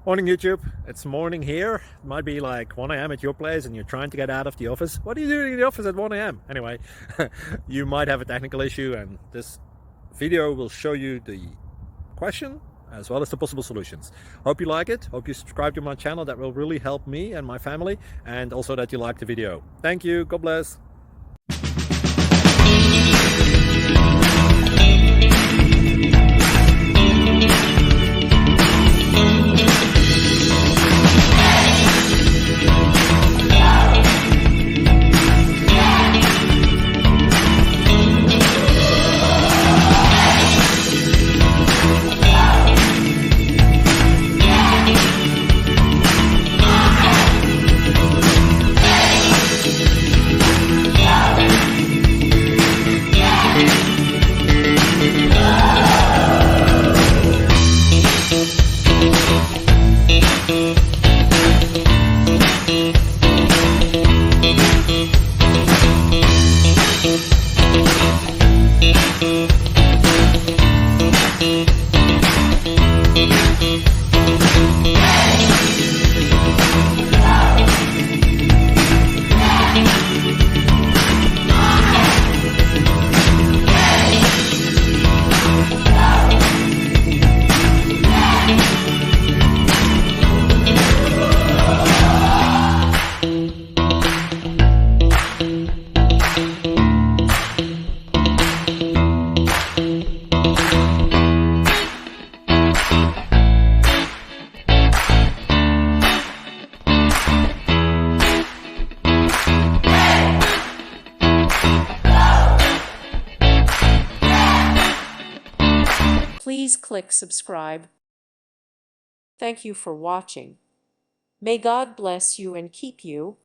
Morning YouTube, it's morning here. It might be like 1 a.m. at your place and you're trying to get out of the office. What are you doing in the office at 1 a.m.? Anyway, you might have a technical issue and this video will show you the question as well as the possible solutions. Hope you like it, hope you subscribe to my channel. That will really help me and my family, and also that you like the video. Thank you, God bless. Please click subscribe. Thank you for watching. May God bless you and keep you.